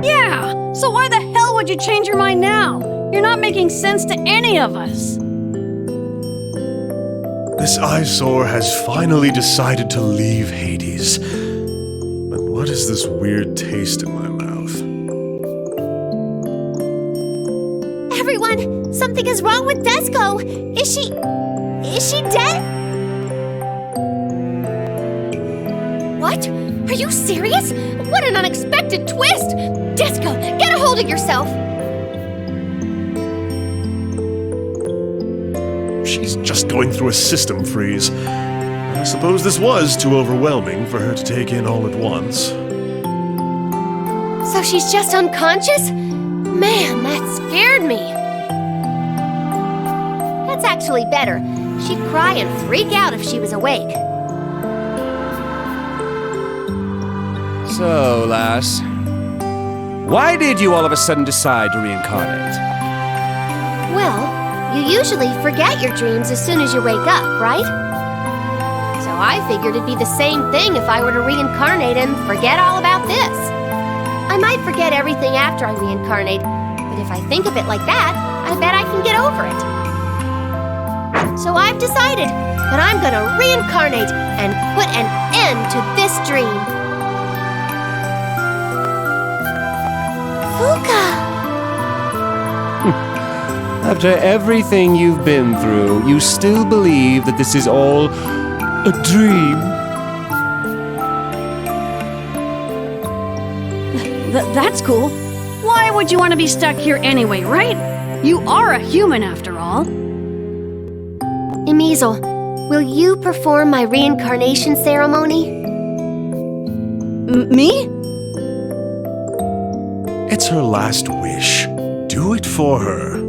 Yeah, so why the hell would you change your mind now? You're not making sense to any of us. This eyesore has finally decided to leave Hades. But what is this weird taste in my mouth? Everyone, something is wrong with Desco. Is she dead? What? Are you serious? What an unexpected twist! Desco, get a hold of yourself! She's just going through a system freeze. I suppose this was too overwhelming for her to take in all at once. So she's just unconscious? Man, that scared me. That's actually better. She'd cry and freak out if she was awake. So, lass, why did you all of a sudden decide to reincarnate? Well, you usually forget your dreams as soon as you wake up, right? So I figured it'd be the same thing if I were to reincarnate and forget all about this. I might forget everything after I reincarnate, but if I think of it like that, I bet I can get over it. So I've decided that I'm gonna reincarnate and put an end to this dream. Fuka! After everything you've been through, you still believe that this is all a dream? That's cool. Why would you want to be stuck here anyway, right? You are a human after all. Emizel, will you perform my reincarnation ceremony? Me? It's her last wish. Do it for her.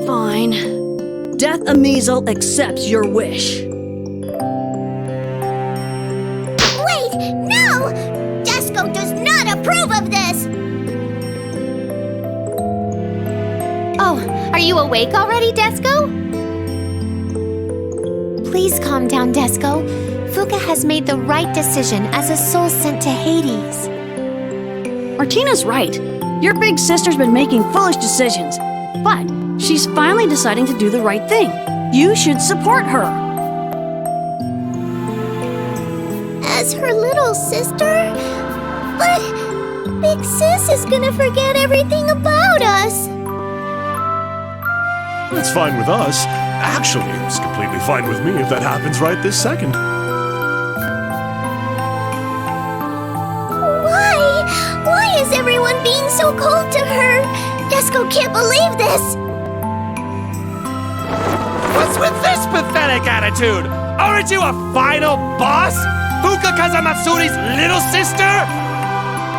Fine. Death Emizel accepts your wish. Wait, no! Desco does not approve of this! Oh, are you awake already, Desco? Please calm down, Desco. Fuka has made the right decision as a soul sent to Hades. Martina's right. Your big sister's been making foolish decisions, but she's finally deciding to do the right thing. You should support her. As her little sister? But Big Sis is gonna forget everything about us. That's fine with us. Actually, it's completely fine with me if that happens right this second. Why is everyone being so cold to her? Desco can't believe this. What's with this pathetic attitude? Aren't you a final boss? Fuka Kazamatsuri's little sister?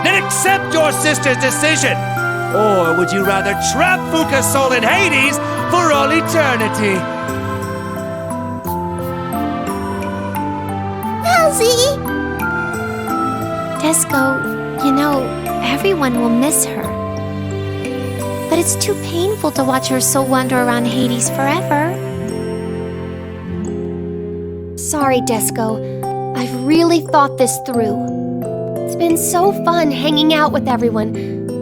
Then accept your sister's decision. Or would you rather trap Fuka's soul in Hades for all eternity? Elsie! Desco, you know, everyone will miss her. But it's too painful to watch her soul wander around Hades forever. Sorry, Desco. I've really thought this through. It's been so fun hanging out with everyone,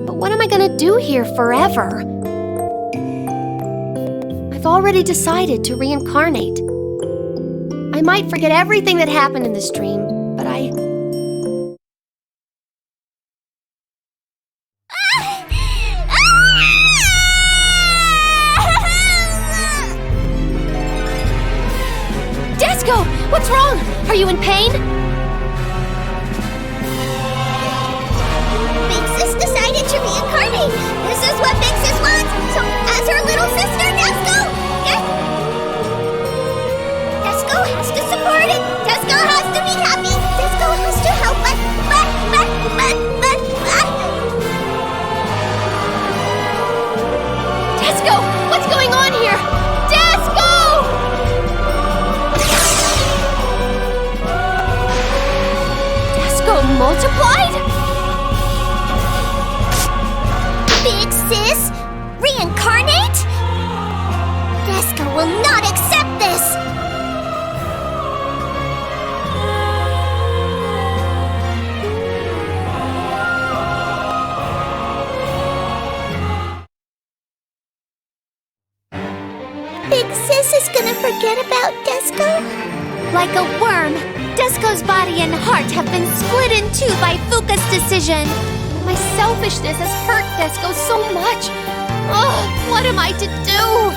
but what am I gonna do here forever? I've already decided to reincarnate. I might forget everything that happened in this dream, but Desco! What's wrong? Are you in pain? Big Sis decided to reincarnate. This is what Big Sis wants. So, as her little sister, Desco has to support it. Desco has to be happy. Desco has to help us. Desco! What's going on here? Desco! Desco multiplied? Big Sis? Reincarnate? Desco will not accept this! Big Sis is gonna forget about Desco? Like a worm, Desco's body and heart have been split in two by Fuka's decision. My selfishness has hurt Desco so much. Oh, what am I to do?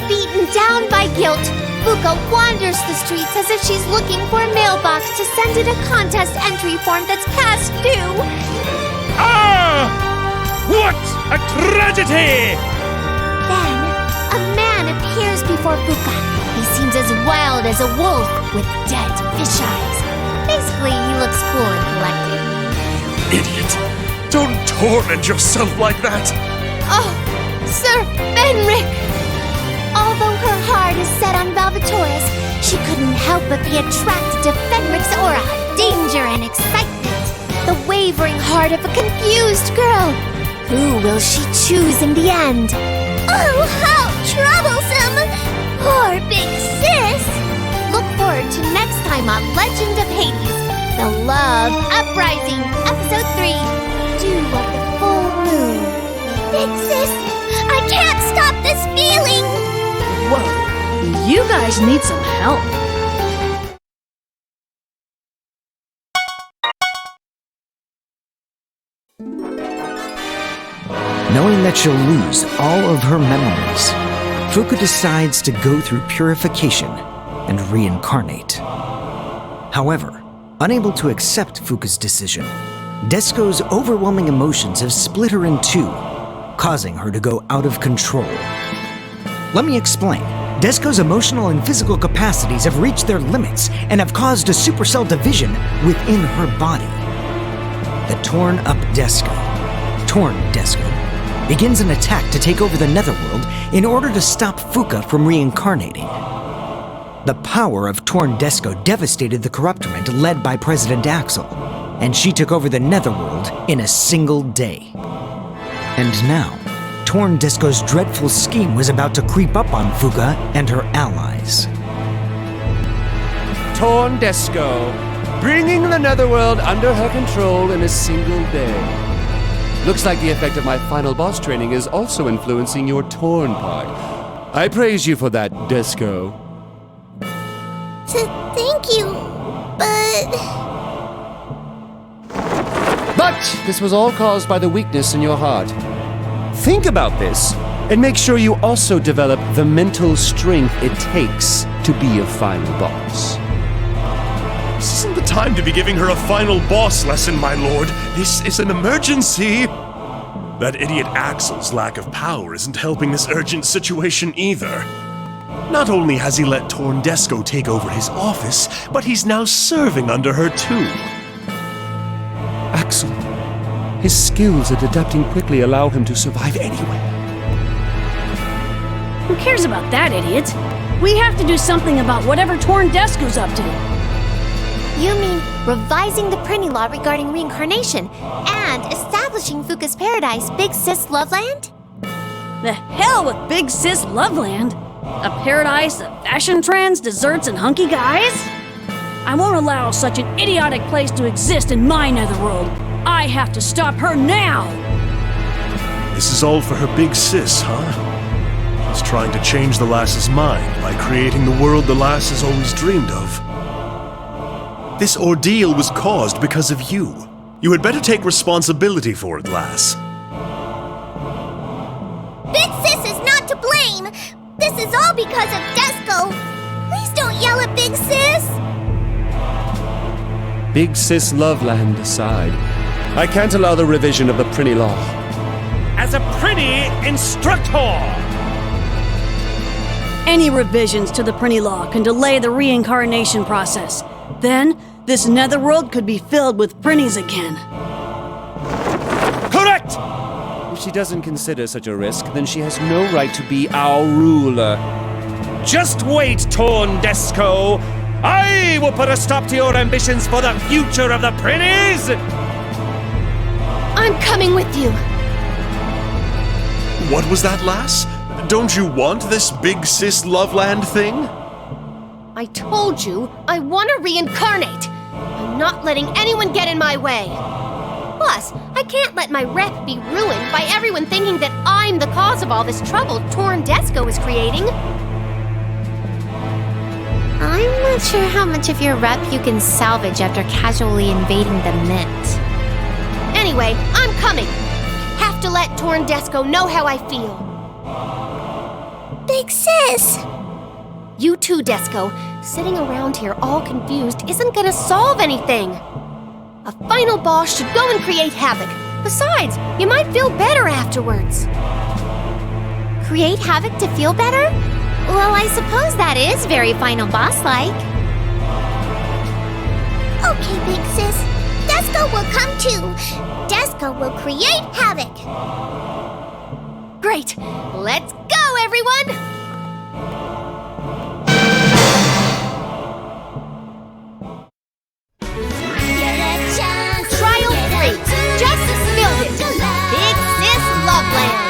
Beaten down by guilt, Fuka wanders the streets as if she's looking for a mailbox to send in a contest entry form that's past due. Ah! What a tragedy! Then, a man appears before Fuka. He seems as wild as a wolf with dead fish eyes. Basically, he looks cool and collected. Idiot! Don't torment yourself like that! Oh, Sir Fenric! Although her heart is set on Valvatoris, she couldn't help but be attracted to Fenric's aura, danger and excitement. The wavering heart of a confused girl. Who will she choose in the end? Oh, how troublesome! Poor Big Sis! Look forward to next time on Legend of Hades, The Love Uprising, Episode 3, Dew of the Full Moon. Big Sis, I can't stop this feeling! Whoa, you guys need some help. Knowing that she'll lose all of her memories, Fuka decides to go through purification and reincarnate. However, unable to accept Fuka's decision, Desco's overwhelming emotions have split her in two, causing her to go out of control. Let me explain. Desco's emotional and physical capacities have reached their limits and have caused a supercell division within her body. The torn up Desco, begins an attack to take over the Netherworld in order to stop Fuka from reincarnating. The power of Torn Desco devastated the corruptorment led by President Axel, and she took over the Netherworld in a single day. And now, Torn Desco's dreadful scheme was about to creep up on Fuka and her allies. Torn Desco, bringing the Netherworld under her control in a single day. Looks like the effect of my final boss training is also influencing your Torn part. I praise you for that, Desco. Thank you, But this was all caused by the weakness in your heart. Think about this, and make sure you also develop the mental strength it takes to be a final boss. This isn't the time to be giving her a final boss lesson, my lord. This is an emergency. That idiot Axel's lack of power isn't helping this urgent situation either. Not only has he let Torn Desco take over his office, but he's now serving under her too. Axel, his skills at adapting quickly allow him to survive anywhere. Who cares about that, idiot? We have to do something about whatever Torn Desco's up to. You mean revising the Prinny Law regarding reincarnation and establishing Fuka's Paradise, Big Sis Loveland? The hell with Big Sis Loveland? A paradise of fashion trends, desserts, and hunky guys? I won't allow such an idiotic place to exist in my netherworld. I have to stop her now! This is all for her big sis, huh? She's trying to change the lass's mind by creating the world the lass has always dreamed of. This ordeal was caused because of you. You had better take responsibility for it, lass. Big Sis is not to blame! This is all because of Desco! Please don't yell at Big Sis! Big Sis Loveland aside, I can't allow the revision of the Prinny Law. As a Prinny instructor! Any revisions to the Prinny Law can delay the reincarnation process. Then, this netherworld could be filled with Prinnies again. Correct! If she doesn't consider such a risk, then she has no right to be our ruler. Just wait, Torn Desco! I will put a stop to your ambitions for the future of the Prinnies! I'm coming with you. What was that, lass? Don't you want this big sis Loveland thing? I told you I want to reincarnate. I'm not letting anyone get in my way. Plus, I can't let my rep be ruined by everyone thinking that I'm the cause of all this trouble Torn Desco is creating. I'm not sure how much of your rep you can salvage after casually invading the Mint. Anyway, I'm coming. Have to let Torn Desco know how I feel. Big Sis! You too, Desco. Sitting around here all confused isn't gonna solve anything. A final boss should go and create havoc. Besides, you might feel better afterwards. Create havoc to feel better? Well, I suppose that is very final boss-like. Okay, Big Sis. Desco will come too. Desco will create havoc. Great. Let's go, everyone! Trial 3. Just spilled it. Big Sis Loveland.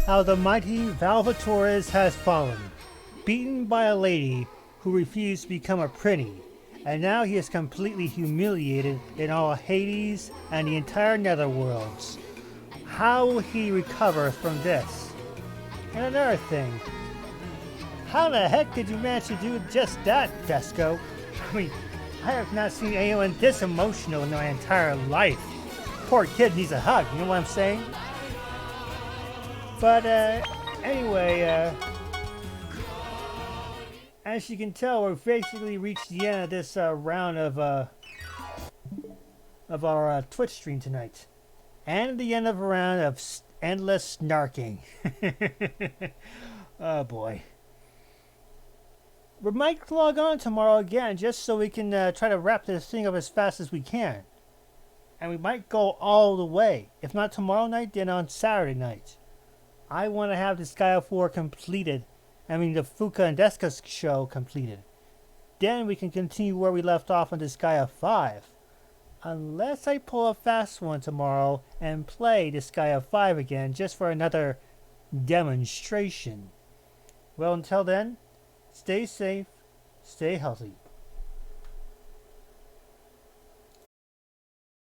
how the mighty Valvatores has fallen, beaten by a lady who refused to become a prinny, and now he is completely humiliated in all Hades and the entire Netherworlds. How will he recover from this? And another thing, how the heck did you manage to do just that, Desco? I mean, I have not seen anyone this emotional in my entire life. Poor kid needs a hug, you know what I'm saying? But anyway, as you can tell, we've basically reached the end of this round of our Twitch stream tonight. And the end of a round of endless snarking. Oh boy. We might log on tomorrow again just so we can try to wrap this thing up as fast as we can. And we might go all the way. If not tomorrow night, then on Saturday night. I want to have Disgaea 4 completed. I mean the Fuka and Desco show completed. Then we can continue where we left off on Disgaea 5. Unless I pull a fast one tomorrow and play Disgaea 5 again just for another demonstration. Well, until then, stay safe, stay healthy.